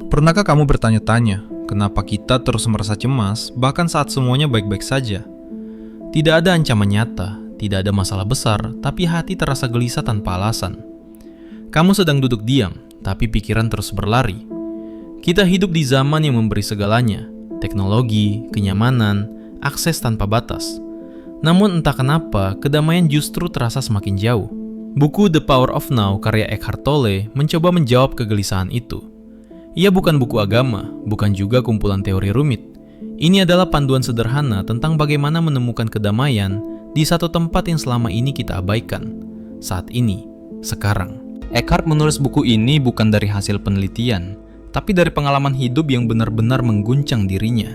Pernahkah kamu bertanya-tanya, kenapa kita terus merasa cemas, bahkan saat semuanya baik-baik saja? Tidak ada ancaman nyata, tidak ada masalah besar, tapi hati terasa gelisah tanpa alasan. Kamu sedang duduk diam, tapi pikiran terus berlari. Kita hidup di zaman yang memberi segalanya, teknologi, kenyamanan, akses tanpa batas. Namun entah kenapa, kedamaian justru terasa semakin jauh. Buku The Power of Now karya Eckhart Tolle mencoba menjawab kegelisahan itu. Ia bukan buku agama, bukan juga kumpulan teori rumit. Ini adalah panduan sederhana tentang bagaimana menemukan kedamaian di satu tempat yang selama ini kita abaikan. Saat ini, sekarang. Eckhart menulis buku ini bukan dari hasil penelitian, tapi dari pengalaman hidup yang benar-benar mengguncang dirinya.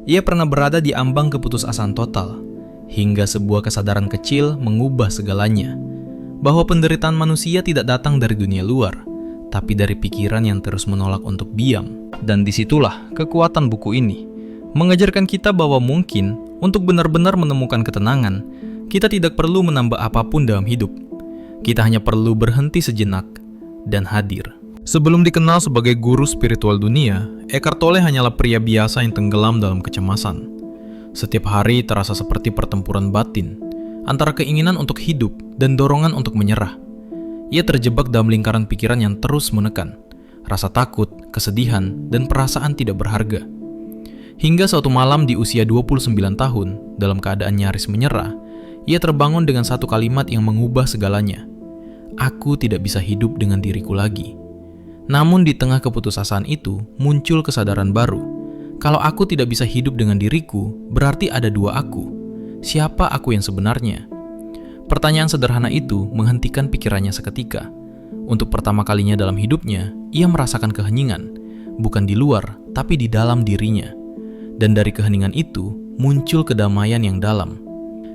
Ia pernah berada di ambang keputusasaan total, hingga sebuah kesadaran kecil mengubah segalanya. Bahwa penderitaan manusia tidak datang dari dunia luar, tapi dari pikiran yang terus menolak untuk diam. Dan disitulah kekuatan buku ini, mengajarkan kita bahwa mungkin untuk benar-benar menemukan ketenangan, kita tidak perlu menambah apapun dalam hidup. Kita hanya perlu berhenti sejenak dan hadir. Sebelum dikenal sebagai guru spiritual dunia, Eckhart Tolle hanyalah pria biasa yang tenggelam dalam kecemasan. Setiap hari terasa seperti pertempuran batin, antara keinginan untuk hidup dan dorongan untuk menyerah. Ia terjebak dalam lingkaran pikiran yang terus menekan, rasa takut, kesedihan, dan perasaan tidak berharga. Hingga suatu malam di usia 29 tahun, dalam keadaan nyaris menyerah, ia terbangun dengan satu kalimat yang mengubah segalanya. Aku tidak bisa hidup dengan diriku lagi. Namun di tengah keputusasaan itu, muncul kesadaran baru. Kalau aku tidak bisa hidup dengan diriku, berarti ada dua aku. Siapa aku yang sebenarnya? Pertanyaan sederhana itu menghentikan pikirannya seketika. Untuk pertama kalinya dalam hidupnya, ia merasakan keheningan, bukan di luar, tapi di dalam dirinya. Dan dari keheningan itu, muncul kedamaian yang dalam.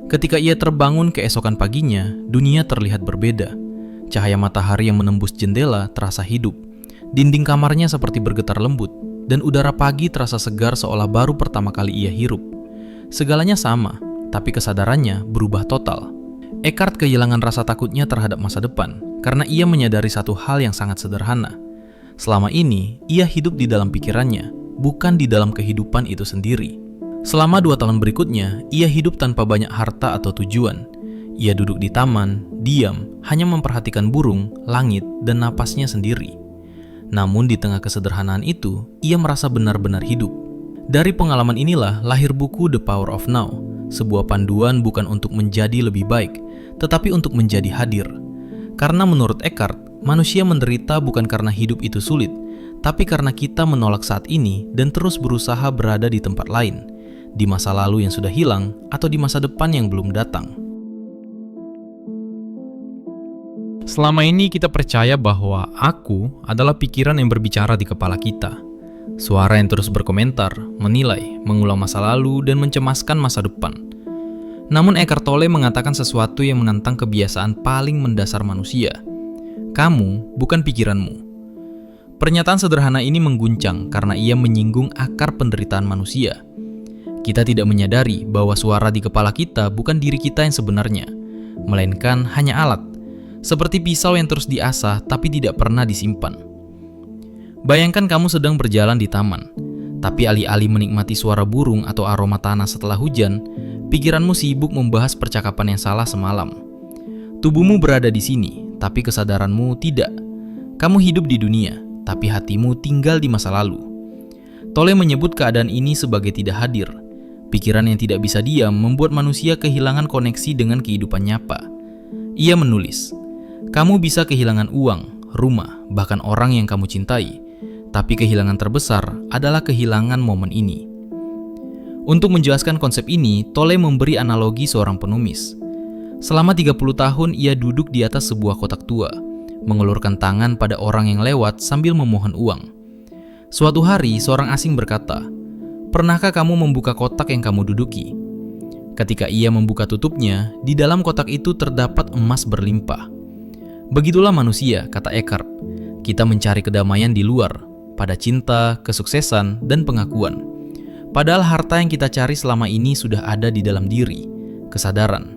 Ketika ia terbangun keesokan paginya, dunia terlihat berbeda. Cahaya matahari yang menembus jendela terasa hidup. Dinding kamarnya seperti bergetar lembut, dan udara pagi terasa segar seolah baru pertama kali ia hirup. Segalanya sama, tapi kesadarannya berubah total. Eckhart kehilangan rasa takutnya terhadap masa depan karena ia menyadari satu hal yang sangat sederhana. Selama ini, ia hidup di dalam pikirannya, bukan di dalam kehidupan itu sendiri. Selama 2 tahun berikutnya, ia hidup tanpa banyak harta atau tujuan. Ia duduk di taman, diam, hanya memperhatikan burung, langit, dan napasnya sendiri. Namun di tengah kesederhanaan itu, ia merasa benar-benar hidup. Dari pengalaman inilah lahir buku The Power of Now, sebuah panduan bukan untuk menjadi lebih baik, tetapi untuk menjadi hadir. Karena menurut Eckhart, manusia menderita bukan karena hidup itu sulit, tapi karena kita menolak saat ini dan terus berusaha berada di tempat lain, di masa lalu yang sudah hilang atau di masa depan yang belum datang. Selama ini kita percaya bahwa aku adalah pikiran yang berbicara di kepala kita. Suara yang terus berkomentar, menilai, mengulang masa lalu, dan mencemaskan masa depan. Namun Eckhart Tolle mengatakan sesuatu yang menantang kebiasaan paling mendasar manusia. Kamu bukan pikiranmu. Pernyataan sederhana ini mengguncang karena ia menyinggung akar penderitaan manusia. Kita tidak menyadari bahwa suara di kepala kita bukan diri kita yang sebenarnya, melainkan hanya alat. Seperti pisau yang terus diasah tapi tidak pernah disimpan. Bayangkan kamu sedang berjalan di taman, tapi alih-alih menikmati suara burung atau aroma tanah setelah hujan, pikiranmu sibuk membahas percakapan yang salah semalam. Tubuhmu berada di sini, tapi kesadaranmu tidak. Kamu hidup di dunia, tapi hatimu tinggal di masa lalu. Tolle menyebut keadaan ini sebagai tidak hadir. Pikiran yang tidak bisa diam membuat manusia kehilangan koneksi dengan kehidupan nyata. Ia menulis, kamu bisa kehilangan uang, rumah, bahkan orang yang kamu cintai. Tapi kehilangan terbesar adalah kehilangan momen ini. Untuk menjelaskan konsep ini, Tolle memberi analogi seorang penumis. Selama 30 tahun ia duduk di atas sebuah kotak tua, mengulurkan tangan pada orang yang lewat sambil memohon uang. Suatu hari seorang asing berkata, "Pernahkah kamu membuka kotak yang kamu duduki?" Ketika ia membuka tutupnya, di dalam kotak itu terdapat emas berlimpah. Begitulah manusia, kata Eckhart. Kita mencari kedamaian di luar, pada cinta, kesuksesan, dan pengakuan. Padahal harta yang kita cari selama ini sudah ada di dalam diri, kesadaran.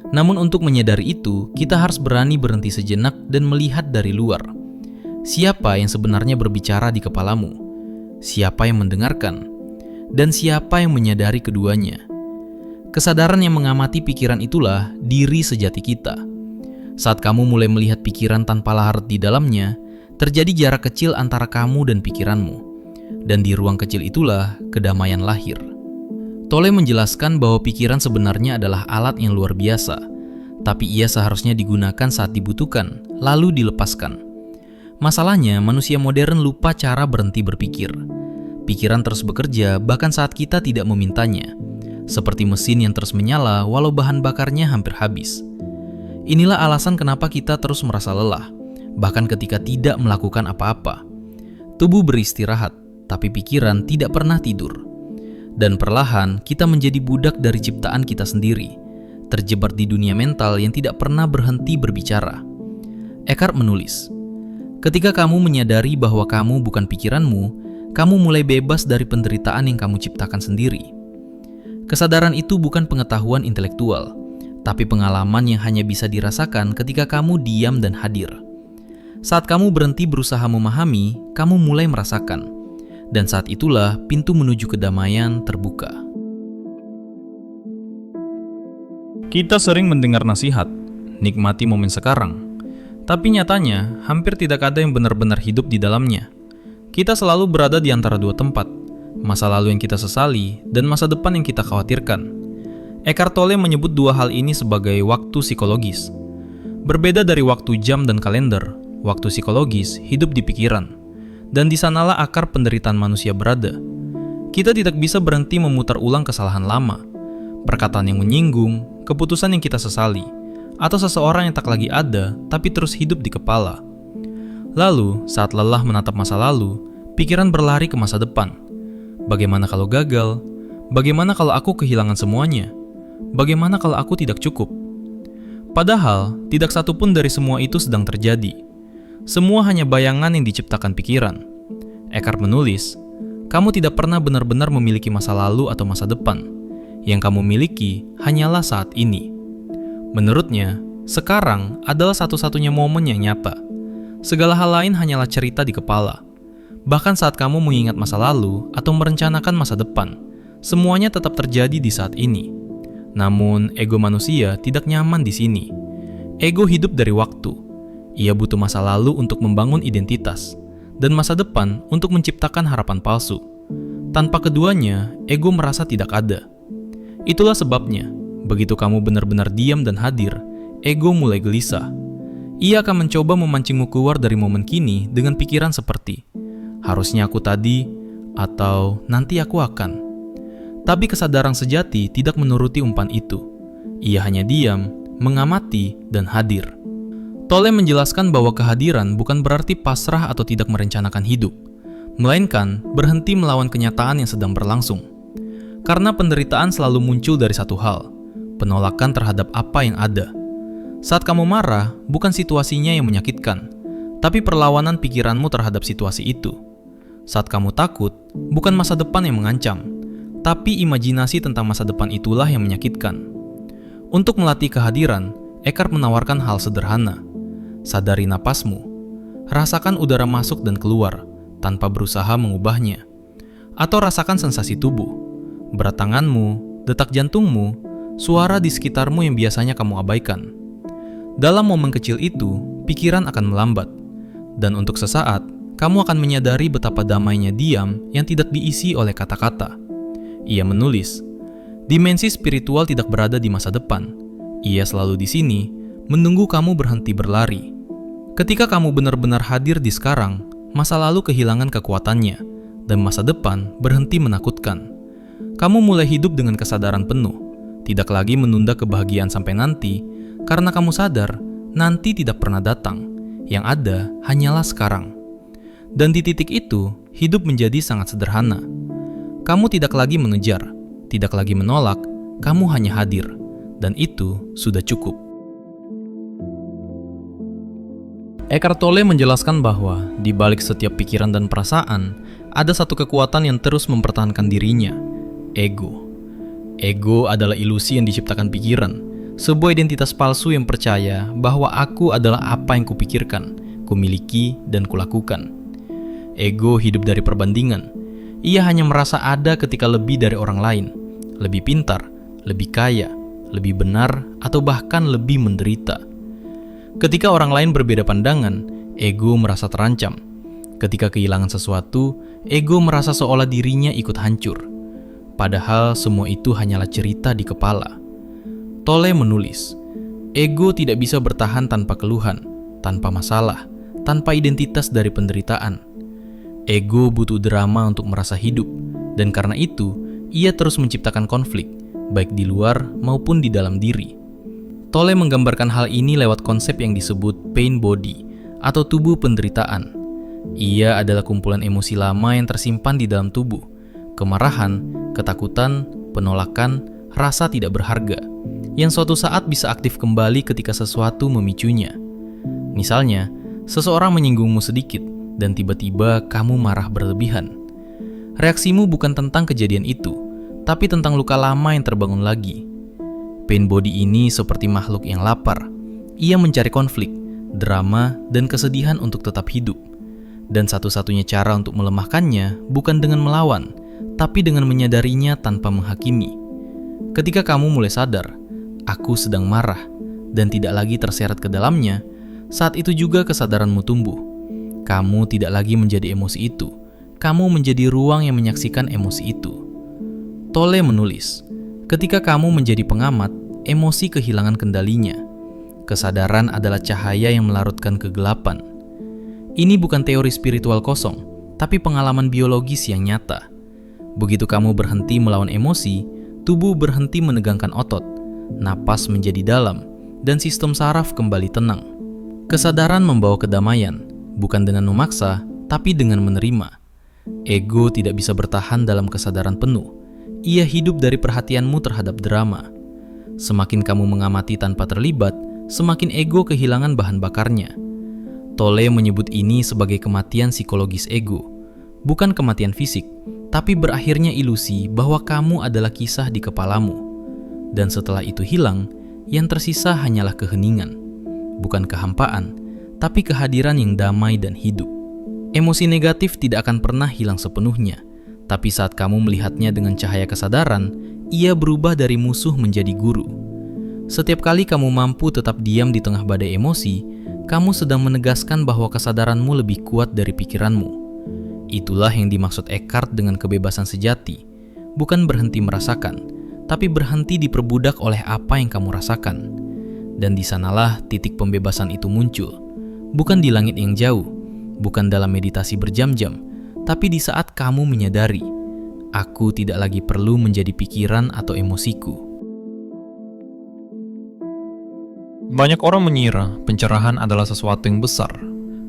Namun untuk menyadari itu, kita harus berani berhenti sejenak dan melihat dari luar. Siapa yang sebenarnya berbicara di kepalamu? Siapa yang mendengarkan? Dan siapa yang menyadari keduanya? Kesadaran yang mengamati pikiran itulah diri sejati kita. Saat kamu mulai melihat pikiran tanpa lahat di dalamnya, terjadi jarak kecil antara kamu dan pikiranmu. Dan di ruang kecil itulah kedamaian lahir. Tolle menjelaskan bahwa pikiran sebenarnya adalah alat yang luar biasa, tapi ia seharusnya digunakan saat dibutuhkan, lalu dilepaskan. Masalahnya, manusia modern lupa cara berhenti berpikir. Pikiran terus bekerja bahkan saat kita tidak memintanya, seperti mesin yang terus menyala walau bahan bakarnya hampir habis. Inilah alasan kenapa kita terus merasa lelah, bahkan ketika tidak melakukan apa-apa. Tubuh beristirahat, tapi pikiran tidak pernah tidur. Dan perlahan kita menjadi budak dari ciptaan kita sendiri, terjebak di dunia mental yang tidak pernah berhenti berbicara. Eckhart menulis, ketika kamu menyadari bahwa kamu bukan pikiranmu, kamu mulai bebas dari penderitaan yang kamu ciptakan sendiri. Kesadaran itu bukan pengetahuan intelektual, tapi pengalaman yang hanya bisa dirasakan ketika kamu diam dan hadir. Saat kamu berhenti berusaha memahami, kamu mulai merasakan. Dan saat itulah pintu menuju kedamaian terbuka. Kita sering mendengar nasihat, nikmati momen sekarang. Tapi nyatanya, hampir tidak ada yang benar-benar hidup di dalamnya. Kita selalu berada di antara dua tempat, masa lalu yang kita sesali dan masa depan yang kita khawatirkan. Eckhart Tolle menyebut dua hal ini sebagai waktu psikologis. Berbeda dari waktu jam dan kalender, waktu psikologis hidup di pikiran. Dan di sanalah akar penderitaan manusia berada. Kita tidak bisa berhenti memutar ulang kesalahan lama, perkataan yang menyinggung, keputusan yang kita sesali, atau seseorang yang tak lagi ada tapi terus hidup di kepala. Lalu, saat lelah menatap masa lalu, pikiran berlari ke masa depan. Bagaimana kalau gagal? Bagaimana kalau aku kehilangan semuanya? Bagaimana kalau aku tidak cukup? Padahal, tidak satu pun dari semua itu sedang terjadi. Semua hanya bayangan yang diciptakan pikiran. Eckhart menulis, kamu tidak pernah benar-benar memiliki masa lalu atau masa depan. Yang kamu miliki hanyalah saat ini. Menurutnya, sekarang adalah satu-satunya momen yang nyata. Segala hal lain hanyalah cerita di kepala. Bahkan saat kamu mengingat masa lalu atau merencanakan masa depan, semuanya tetap terjadi di saat ini. Namun, ego manusia tidak nyaman di sini. Ego hidup dari waktu. Ia butuh masa lalu untuk membangun identitas, dan masa depan untuk menciptakan harapan palsu. Tanpa keduanya, ego merasa tidak ada. Itulah sebabnya, begitu kamu benar-benar diam dan hadir, ego mulai gelisah. Ia akan mencoba memancingmu keluar dari momen kini dengan pikiran seperti, harusnya aku tadi, atau nanti aku akan. Tapi kesadaran sejati tidak menuruti umpan itu. Ia hanya diam, mengamati, dan hadir. Tolle menjelaskan bahwa kehadiran bukan berarti pasrah atau tidak merencanakan hidup, melainkan berhenti melawan kenyataan yang sedang berlangsung. Karena penderitaan selalu muncul dari satu hal, penolakan terhadap apa yang ada. Saat kamu marah, bukan situasinya yang menyakitkan, tapi perlawanan pikiranmu terhadap situasi itu. Saat kamu takut, bukan masa depan yang mengancam, tapi imajinasi tentang masa depan itulah yang menyakitkan. Untuk melatih kehadiran, Eckhart menawarkan hal sederhana. Sadari napasmu, rasakan udara masuk dan keluar, tanpa berusaha mengubahnya. Atau rasakan sensasi tubuh, berat tanganmu, detak jantungmu, suara di sekitarmu yang biasanya kamu abaikan. Dalam momen kecil itu, pikiran akan melambat. Dan untuk sesaat, kamu akan menyadari betapa damainya diam yang tidak diisi oleh kata-kata. Ia menulis, dimensi spiritual tidak berada di masa depan. Ia selalu di sini, menunggu kamu berhenti berlari. Ketika kamu benar-benar hadir di sekarang, masa lalu kehilangan kekuatannya, dan masa depan berhenti menakutkan. Kamu mulai hidup dengan kesadaran penuh, tidak lagi menunda kebahagiaan sampai nanti, karena kamu sadar nanti tidak pernah datang, yang ada hanyalah sekarang. Dan di titik itu, hidup menjadi sangat sederhana. Kamu tidak lagi mengejar, tidak lagi menolak, kamu hanya hadir, dan itu sudah cukup. Eckhart Tolle menjelaskan bahwa di balik setiap pikiran dan perasaan, ada satu kekuatan yang terus mempertahankan dirinya, ego. Ego adalah ilusi yang diciptakan pikiran, sebuah identitas palsu yang percaya bahwa aku adalah apa yang kupikirkan, kumiliki, dan kulakukan. Ego hidup dari perbandingan. Ia hanya merasa ada ketika lebih dari orang lain, lebih pintar, lebih kaya, lebih benar, atau bahkan lebih menderita. Ketika orang lain berbeda pandangan, ego merasa terancam. Ketika kehilangan sesuatu, ego merasa seolah dirinya ikut hancur. Padahal semua itu hanyalah cerita di kepala. Tolle menulis, ego tidak bisa bertahan tanpa keluhan, tanpa masalah, tanpa identitas dari penderitaan. Ego butuh drama untuk merasa hidup, dan karena itu, ia terus menciptakan konflik, baik di luar maupun di dalam diri. Tolle menggambarkan hal ini lewat konsep yang disebut pain body, atau tubuh penderitaan. Ia adalah kumpulan emosi lama yang tersimpan di dalam tubuh. Kemarahan, ketakutan, penolakan, rasa tidak berharga, yang suatu saat bisa aktif kembali ketika sesuatu memicunya. Misalnya, seseorang menyinggungmu sedikit, dan tiba-tiba kamu marah berlebihan. Reaksimu bukan tentang kejadian itu, tapi tentang luka lama yang terbangun lagi. Pain body ini seperti makhluk yang lapar. Ia mencari konflik, drama, dan kesedihan untuk tetap hidup. Dan satu-satunya cara untuk melemahkannya bukan dengan melawan, tapi dengan menyadarinya tanpa menghakimi. Ketika kamu mulai sadar, aku sedang marah, dan tidak lagi terseret ke dalamnya, saat itu juga kesadaranmu tumbuh. Kamu tidak lagi menjadi emosi itu, kamu menjadi ruang yang menyaksikan emosi itu. Tolle menulis, ketika kamu menjadi pengamat, emosi kehilangan kendalinya. Kesadaran adalah cahaya yang melarutkan kegelapan. Ini bukan teori spiritual kosong, tapi pengalaman biologis yang nyata. Begitu kamu berhenti melawan emosi, tubuh berhenti menegangkan otot, napas menjadi dalam, dan sistem saraf kembali tenang. Kesadaran membawa kedamaian, bukan dengan memaksa, tapi dengan menerima. Ego tidak bisa bertahan dalam kesadaran penuh. Ia hidup dari perhatianmu terhadap drama. Semakin kamu mengamati tanpa terlibat, semakin ego kehilangan bahan bakarnya. Tolle menyebut ini sebagai kematian psikologis ego, bukan kematian fisik, tapi berakhirnya ilusi bahwa kamu adalah kisah di kepalamu. Dan setelah itu hilang, yang tersisa hanyalah keheningan, bukan kehampaan, tapi kehadiran yang damai dan hidup. Emosi negatif tidak akan pernah hilang sepenuhnya, tapi saat kamu melihatnya dengan cahaya kesadaran, ia berubah dari musuh menjadi guru. Setiap kali kamu mampu tetap diam di tengah badai emosi, kamu sedang menegaskan bahwa kesadaranmu lebih kuat dari pikiranmu. Itulah yang dimaksud Eckhart dengan kebebasan sejati, bukan berhenti merasakan, tapi berhenti diperbudak oleh apa yang kamu rasakan. Dan di sanalah titik pembebasan itu muncul, bukan di langit yang jauh, bukan dalam meditasi berjam-jam, tapi di saat kamu menyadari, aku tidak lagi perlu menjadi pikiran atau emosiku. Banyak orang mengira pencerahan adalah sesuatu yang besar,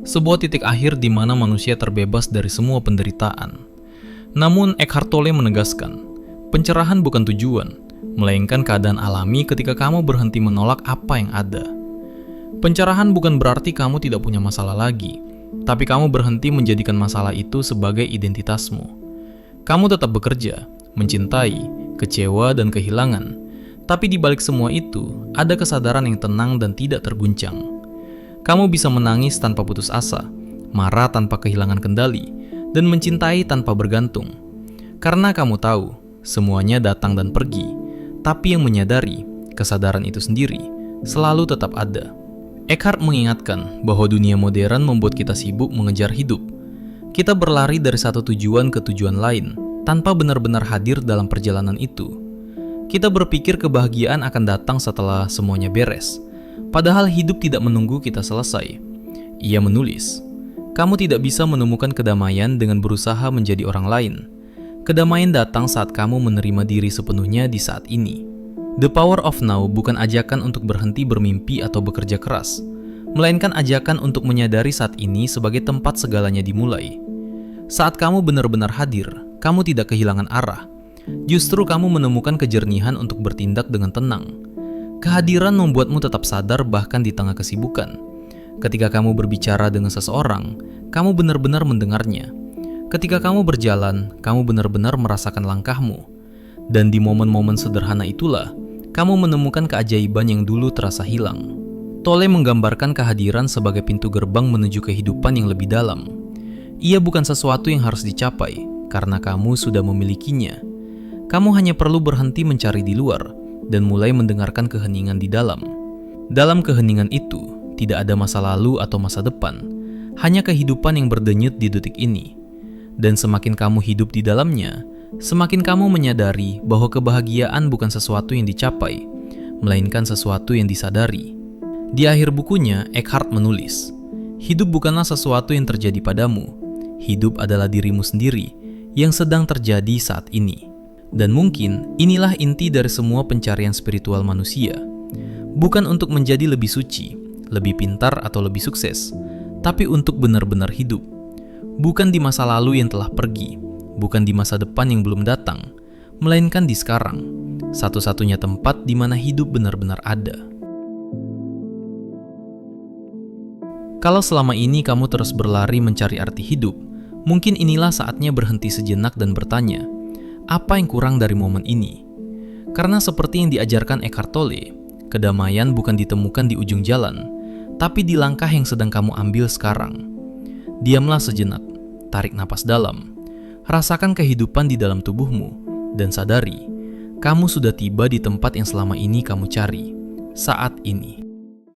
sebuah titik akhir di mana manusia terbebas dari semua penderitaan. Namun Eckhart Tolle menegaskan, pencerahan bukan tujuan, melainkan keadaan alami ketika kamu berhenti menolak apa yang ada. Pencerahan bukan berarti kamu tidak punya masalah lagi, tapi kamu berhenti menjadikan masalah itu sebagai identitasmu. Kamu tetap bekerja, mencintai, kecewa, dan kehilangan. Tapi di balik semua itu, ada kesadaran yang tenang dan tidak terguncang. Kamu bisa menangis tanpa putus asa, marah tanpa kehilangan kendali, dan mencintai tanpa bergantung. Karena kamu tahu, semuanya datang dan pergi, tapi yang menyadari, kesadaran itu sendiri, selalu tetap ada. Eckhart mengingatkan bahwa dunia modern membuat kita sibuk mengejar hidup. Kita berlari dari satu tujuan ke tujuan lain, tanpa benar-benar hadir dalam perjalanan itu. Kita berpikir kebahagiaan akan datang setelah semuanya beres, padahal hidup tidak menunggu kita selesai. Ia menulis, kamu tidak bisa menemukan kedamaian dengan berusaha menjadi orang lain. Kedamaian datang saat kamu menerima diri sepenuhnya di saat ini. The power of now bukan ajakan untuk berhenti bermimpi atau bekerja keras, melainkan ajakan untuk menyadari saat ini sebagai tempat segalanya dimulai. Saat kamu benar-benar hadir, kamu tidak kehilangan arah. Justru kamu menemukan kejernihan untuk bertindak dengan tenang. Kehadiran membuatmu tetap sadar bahkan di tengah kesibukan. Ketika kamu berbicara dengan seseorang, kamu benar-benar mendengarnya. Ketika kamu berjalan, kamu benar-benar merasakan langkahmu. Dan di momen-momen sederhana itulah, kamu menemukan keajaiban yang dulu terasa hilang. Tolle menggambarkan kehadiran sebagai pintu gerbang menuju kehidupan yang lebih dalam. Ia bukan sesuatu yang harus dicapai, karena kamu sudah memilikinya. Kamu hanya perlu berhenti mencari di luar, dan mulai mendengarkan keheningan di dalam. Dalam keheningan itu, tidak ada masa lalu atau masa depan, hanya kehidupan yang berdenyut di detik ini. Dan semakin kamu hidup di dalamnya, semakin kamu menyadari bahwa kebahagiaan bukan sesuatu yang dicapai, melainkan sesuatu yang disadari. Di akhir bukunya, Eckhart menulis, "Hidup bukanlah sesuatu yang terjadi padamu. Hidup adalah dirimu sendiri yang sedang terjadi saat ini." Dan mungkin inilah inti dari semua pencarian spiritual manusia. Bukan untuk menjadi lebih suci, lebih pintar atau lebih sukses, tapi untuk benar-benar hidup. Bukan di masa lalu yang telah pergi, bukan di masa depan yang belum datang, melainkan di sekarang, satu-satunya tempat di mana hidup benar-benar ada. Kalau selama ini kamu terus berlari mencari arti hidup, mungkin inilah saatnya berhenti sejenak dan bertanya, apa yang kurang dari momen ini? Karena seperti yang diajarkan Eckhart Tolle, kedamaian bukan ditemukan di ujung jalan, tapi di langkah yang sedang kamu ambil sekarang. Diamlah sejenak, tarik napas dalam, rasakan kehidupan di dalam tubuhmu, dan sadari, kamu sudah tiba di tempat yang selama ini kamu cari, saat ini.